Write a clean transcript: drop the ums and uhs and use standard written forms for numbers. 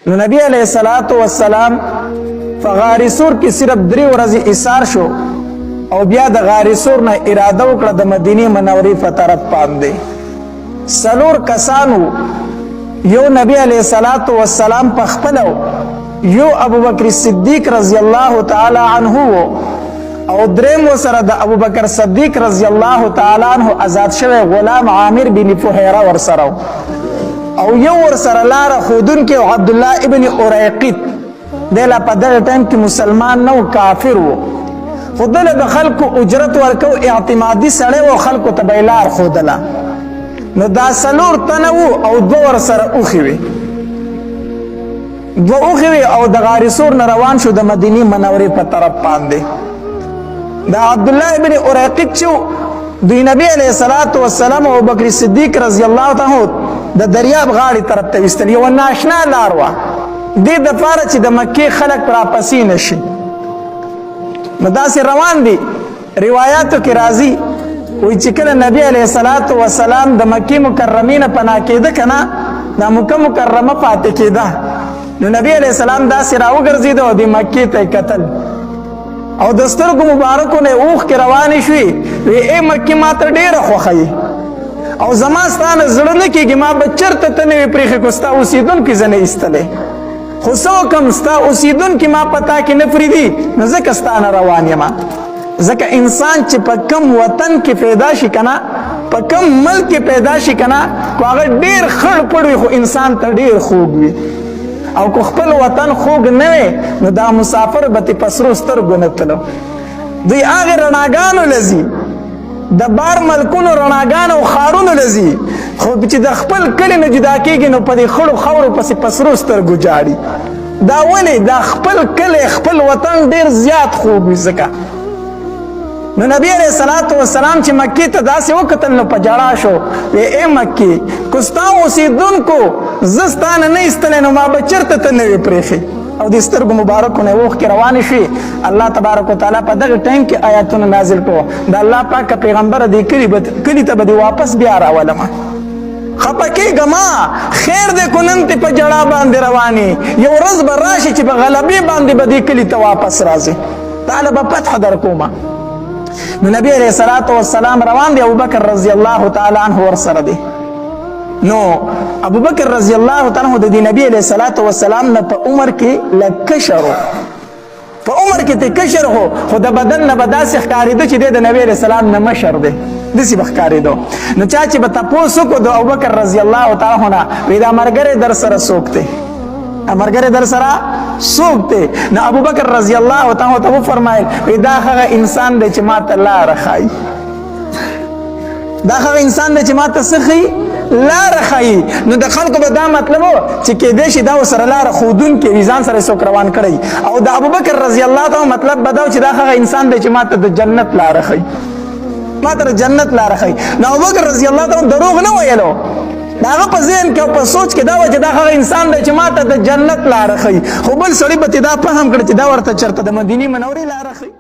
نو نبی علیہ الصلوۃ والسلام په غار سور کې صرف 3 ورځې ایثار شو او بیا د غار سور نه اراده وکړه د مدینه منورې په طرف باندې. 4 کسانو، یو نبی علیہ الصلوۃ والسلام په خپل، یو ابوبکر صدیق رضی الله تعالی عنہ او دریم سره د ابوبکر صدیق رضی الله تعالی عنہ آزاد شوی غلام عامر بن فهیره ورسره او یو ورسره لار خودون کې عبد الله ابن اریقط دلا په دغه ټیم کې مسلمان نو کافر وو، خدله د خلکو اجرت ورکو اعتمادي سړی او خلکو ته بیلار خودله. نو دا 4 تنه وو او 2 ورسره اوخي وي، 2 اوخي وي او د غار سور نه روان شو د مدینه منورې په طرف باندې. دا عبد الله ابن اریقط چې دوی نبی علیہ الصلوۃ والسلام او بکر صدیق رضی الله تعالی د دریاب غاړې طرف ته وستل، یو ناشنا لار وه دې د پاره چې د مکې خلک را پسې نشي. نو داسې روان دي، روایاتو کې راځي وایي چې کله نبی علیہ الصلوۃ والسلام د مکې مکرمې نه پناه کېده که نه، دا مکه مکرمه پاتې کېده، نو نبی علیہ السلام داسې راوګرځېده او د مکې ته یې کتل او د سترګو مبارکو نه اوښکې روانې شوې، وی ای مکې ما ته ډېره خوښوي او زما ستا نه زړه نه کېږي، ما به چېرته ته نه وې پرېښې کړو، ستا اوسېدونکي زه نه ایستلی، خو څه وکړم ستا اوسېدونکي ما په تا کې نه پرېږدي، نو ځکه ستا نه روان یم. ځکه انسان چې په کم وطن کې پیدا شي که نه، په کم ملک کې پیدا شي که نه، خو هغه ډېر خړ پړ وي خو انسان ته ډېر خوږ وي، او که خپل وطن خوږ نه وي نو دا مسافر به تې په سرو سترګو نه تلو. دوی هغې رڼاګانو لځي، د بار ملکونو رڼاګانو او ښارونو لځي، خو چې د خپل کلي نه جدا کېږي نو په دې خړو خاورو پسې په سرو سترګو جاړي. دا ولې؟ دا خپل کلی خپل وطن ډېر زیات خوږ وي. ځکه نو نبی علیہ الصلوۃ والسلام چې مکې ته داسې وکتل نو په ژړا شو، وی ای مکې که ستا اوسېدونکو زه ستا نه نه ایستلی نو ما به چېرته ته نه وې پرېښې. او د سترګو مبارکو نه اوښکې روانې شوې. الله تبارک وتعالی په دغه ټایم کې آیاتونه نازل کړو، د الله پاک پیغمبره دې کلي ته به دې واپس بیا راولمه، خفه کېږه ما، خیر دی کو نن تې په ژړا باندې روانې، یو ورځ به راشي چې په غلبې باندې به دې کلي ته واپس راځې، تعالی به فتح در کومه. نو نبی علیہ الصلوۃ والسلام روان دی، ابوبکر رضی الله تعالی عنہ ورسره دی. نو ابوبکر رضی الله تعالی عنہ د نبی علیہ الصلوۃ والسلام نه په عمر کې لکشر، په عمر کې ته کشر هو، خو د بدن نه به داسې ښکارېده چې دی د نبی علیہ السلام نه مشر دی، داسې به ښکارېدو. نو چا چې به تپوس وکړو د ابوبکر رضی الله تعالی عنہ نه، وایي دا ملګری در سره څوک دی، ملګری در سره څوک دی؟ نو ابوبکر رضی الله تعالی عنہ وفرمایل دا هغه انسان دی چې ما ته لاره ښایي، دا هغه انسان دی چې ما ته څه ښایي؟ لاره ښایي. نو د خلکو به دا مطلب و چې کېدای شي دا ورسره لاره ښودونکی وي، ځان سره څوک روان کړی، او د ابوبکر رضی الله تعالی مطلب به دا و چې دا هغه انسان دی چې ما ته د جنت لاره ښایي، ما ته د جنت لاره ښایي. نو ابوبکر رضی الله تعالی دروغ نه ویلو، دا هغه په ذهن کې او په سوچ کې دا و چې دا هغه انسان دی چې ما ته د جنت لاره ښایي، خو بل سړي به تې دا فهم کړي چې دا ورته چېرته د مدینې منورې لاره ښایي.